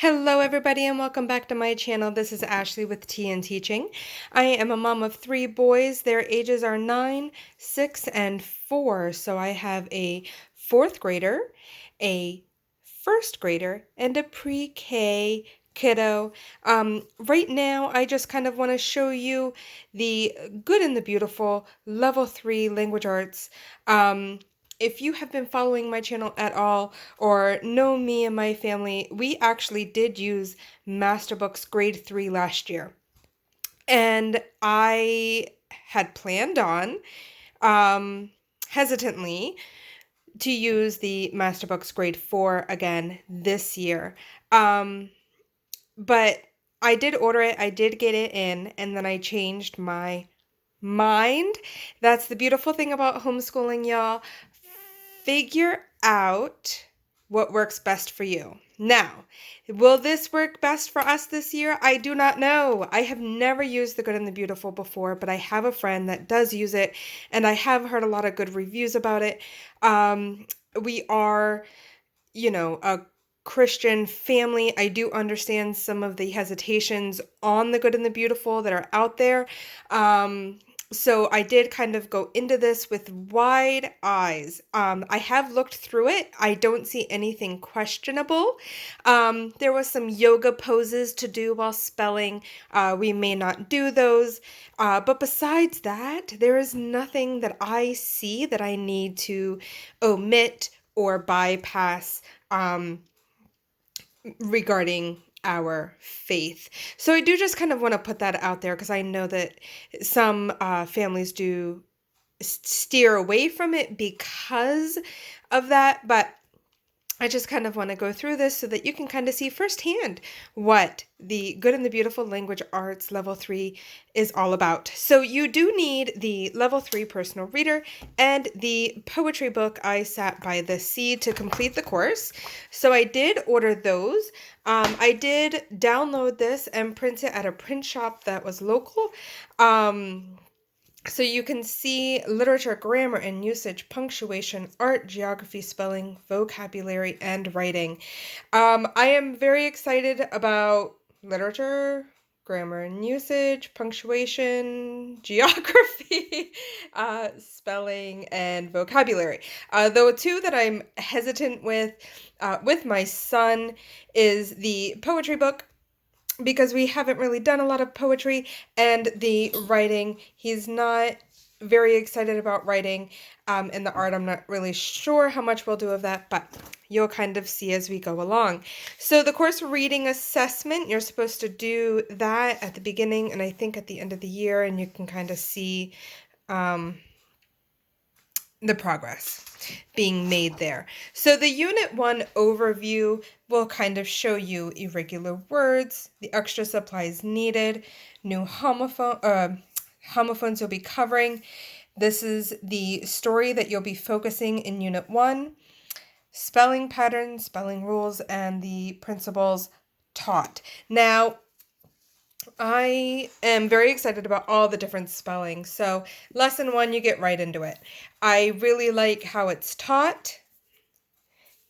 Hello everybody and welcome back to my channel. This is Ashley with Tea and Teaching. I am a mom of 3 boys. Their ages are 9, 6, and 4. So I have a 4th grader, a 1st grader, and a pre-K kiddo. Right now I just kind of want to show you the good and the beautiful level 3 language arts. If you have been following my channel at all or know me and my family, we actually did use Masterbooks Grade 3 last year. And I had planned on, hesitantly, to use the Masterbooks Grade 4 again this year. But I did order it, I did get it in, and then I changed my mind. That's the beautiful thing about homeschooling, y'all. Figure out what works best for you. Now, will this work best for us this year? I do not know. I have never used The Good and the Beautiful before, but I have a friend that does use it, and I have heard a lot of good reviews about it. We are, a Christian family. I do understand some of the hesitations on The Good and the Beautiful that are out there. So I did kind of go into this with wide eyes. I have looked through it. I don't see anything questionable. There was some yoga poses to do while spelling. We may not do those. But besides that, there is nothing that I see that I need to omit or bypass regarding our faith. So I do just kind of want to put that out there because I know that some families do steer away from it because of that, but I just kind of want to go through this so that you can kind of see firsthand what the Good and the Beautiful Language Arts Level 3 is all about. So you do need the Level 3 Personal Reader and the poetry book, I Sat by the Sea, to complete the course. So I did order those. I did download this and print it at a print shop that was local. So you can see literature, grammar and usage, punctuation, art, geography, spelling, vocabulary, and writing. I am very excited about literature, grammar and usage, punctuation, geography, spelling, and vocabulary. Though two that I'm hesitant with my son is the poetry book, because we haven't really done a lot of poetry, and the writing, he's not very excited about writing, and the art, I'm not really sure how much we'll do of that, but you'll kind of see as we go along. So the course reading assessment, you're supposed to do that at the beginning and I think at the end of the year, and you can kind of see the progress being made there. So the Unit 1 overview will kind of show you irregular words, the extra supplies needed, new homophones you'll be covering. This is the story that you'll be focusing in Unit 1, spelling patterns, spelling rules, and the principles taught. Now, I am very excited about all the different spelling. So lesson 1, you get right into it. I really like how it's taught.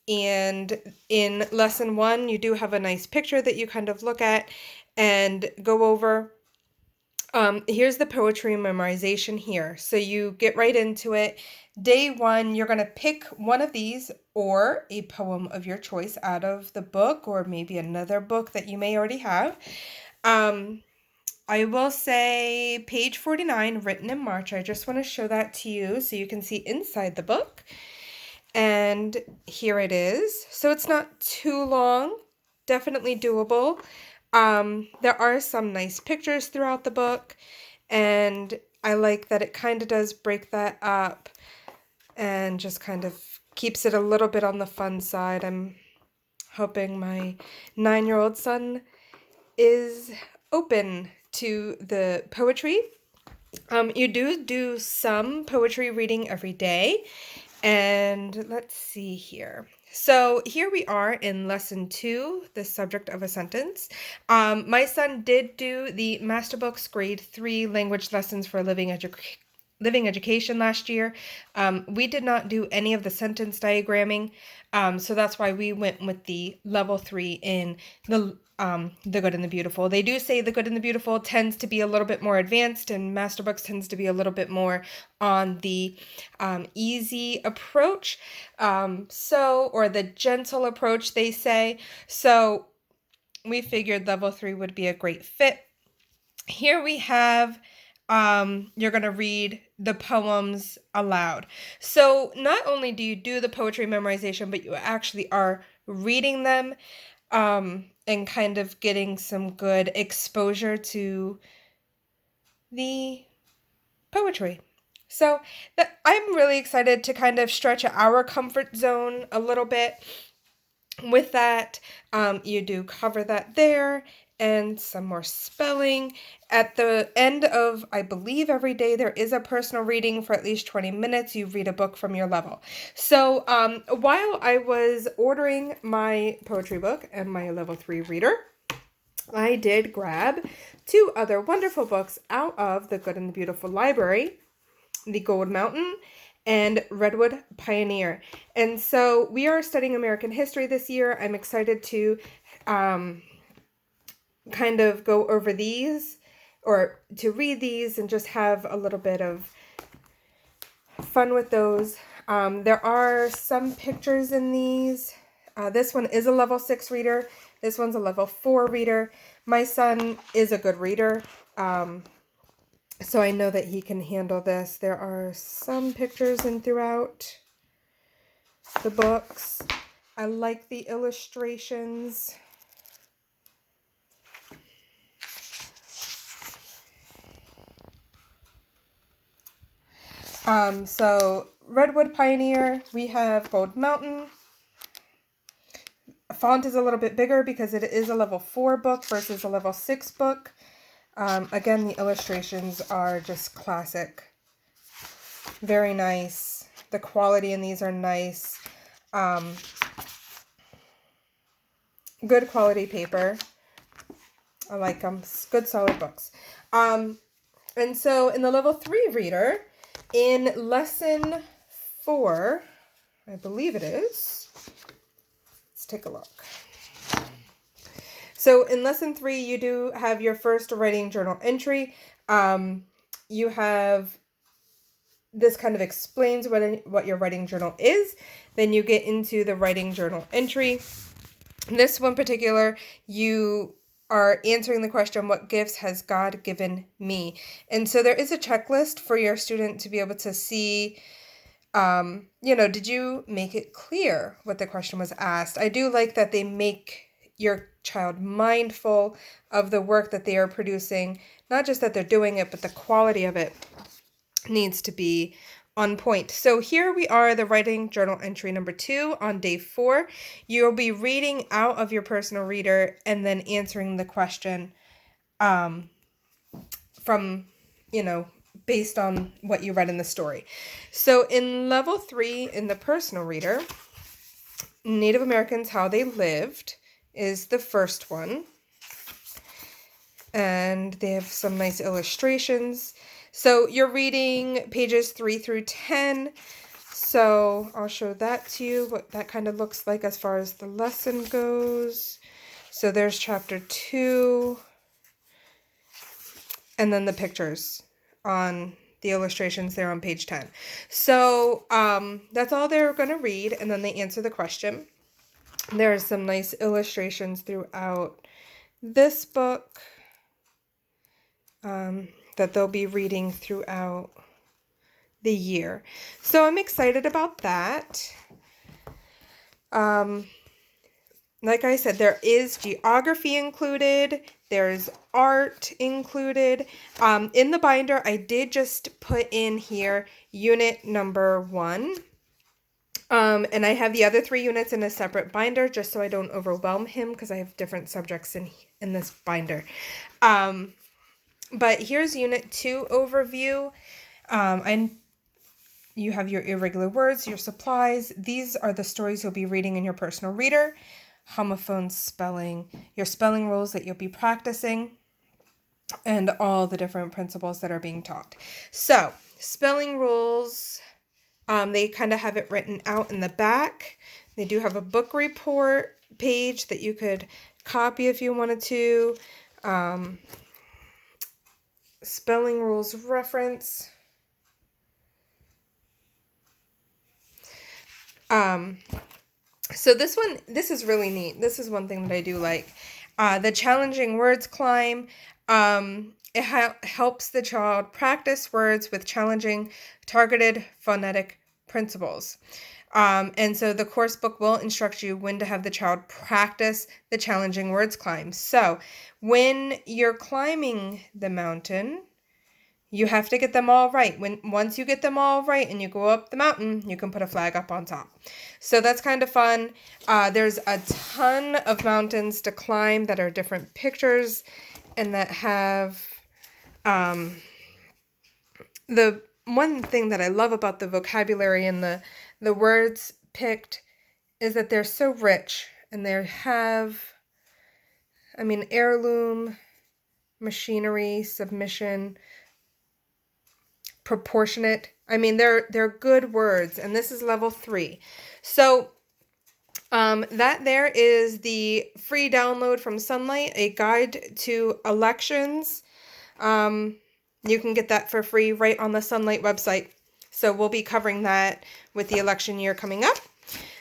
And in lesson 1, you do have a nice picture that you kind of look at and go over. Here's the poetry memorization here. So you get right into it. Day 1, you're going to pick one of these or a poem of your choice out of the book, or maybe another book that you may already have. I will say page 49, written in March. I just want to show that to you so you can see inside the book. And here it is. So it's not too long, definitely doable. There are some nice pictures throughout the book, and I like that it kind of does break that up and just kind of keeps it a little bit on the fun side. I'm hoping my 9-year-old son is open to the poetry. You do some poetry reading every day. And let's see here. So here we are in lesson 2, the subject of a sentence. My son did do the Masterbooks Grade 3 language lessons for living living education last year. We did not do any of the sentence diagramming, so that's why we went with the level 3 in the Good and the Beautiful. They do say the Good and the Beautiful tends to be a little bit more advanced, and Master Books tends to be a little bit more on the easy approach, or the gentle approach, they say. So we figured level 3 would be a great fit. Here we have, you're going to read the poems aloud. So not only do you do the poetry memorization, but you actually are reading them, and kind of getting some good exposure to the poetry. So I'm really excited to kind of stretch our comfort zone a little bit with that. You do cover that there, and some more spelling. At the end of, I believe, every day, there is a personal reading for at least 20 minutes. You read a book from your level. So while I was ordering my poetry book and my level 3 reader, I did grab 2 other wonderful books out of the Good and the Beautiful library, the Gold Mountain and Redwood Pioneer. And so we are studying American history this year. I'm excited to kind of go over these, or to read these and just have a little bit of fun with those. There are some pictures in these. This one is a level 6 reader. This one's a level 4 reader. My son is a good reader, so I know that he can handle this. There are some pictures in throughout the books. I like the illustrations. So Redwood Pioneer, we have Gold Mountain. Font is a little bit bigger because it is a level 4 book versus a level 6 book. Again, the illustrations are just classic. Very nice. The quality in these are nice. Good quality paper. I like them. Good solid books. And so in the level 3 reader, in lesson 4, I believe it is. Let's take a look. So in lesson 3, you do have your first writing journal entry. You have, this kind of explains what your writing journal is. Then you get into the writing journal entry. This one particular, you are answering the question, what gifts has God given me? And so there is a checklist for your student to be able to see, did you make it clear what the question was asked? I do like that they make your child mindful of the work that they are producing, not just that they're doing it, but the quality of it needs to be on point. So here we are, the writing journal entry number 2 on day 4. You'll be reading out of your personal reader and then answering the question from, based on what you read in the story. So in level 3 in the personal reader, Native Americans, How They Lived is the first one. And they have some nice illustrations. So you're reading pages 3 through 10. So I'll show that to you, what that kind of looks like as far as the lesson goes. So there's chapter 2. And then the pictures on the illustrations there on page 10. So that's all they're going to read, and then they answer the question. There are some nice illustrations throughout this book that they'll be reading throughout the year. So I'm excited about that. Like I said, there is geography included. There's art included. In the binder, I did just put in here unit number 1. And I have the other 3 units in a separate binder just so I don't overwhelm him because I have different subjects in this binder. But here's unit 2 overview. And you have your irregular words, your supplies. These are the stories you'll be reading in your personal reader. Homophone spelling, your spelling rules that you'll be practicing, and all the different principles that are being taught. So spelling rules, they kind of have it written out in the back. They do have a book report page that you could copy if you wanted to. Spelling rules reference. So this is really neat. This is one thing that I do like. The challenging words climb. It helps the child practice words with challenging, targeted phonetic principles. And so the course book will instruct you when to have the child practice the challenging words climb. So when you're climbing the mountain, you have to get them all right. Once you get them all right and you go up the mountain, you can put a flag up on top. So that's kind of fun. There's a ton of mountains to climb that are different pictures and that have the one thing that I love about the vocabulary and the words picked is that they're so rich, and they have, I mean, heirloom, machinery, submission, proportionate. I mean, they're good words, and this is level 3. So that there is the free download from Sunlight, a guide to elections. You can get that for free right on the Sunlight website. So we'll be covering that with the election year coming up.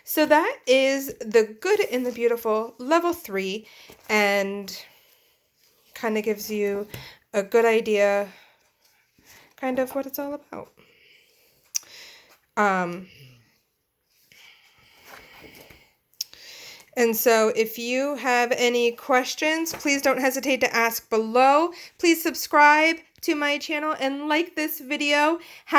So that is the Good and the Beautiful level 3, and kind of gives you a good idea kind of what it's all about. And so if you have any questions, please don't hesitate to ask below. Please subscribe to my channel and like this video. Have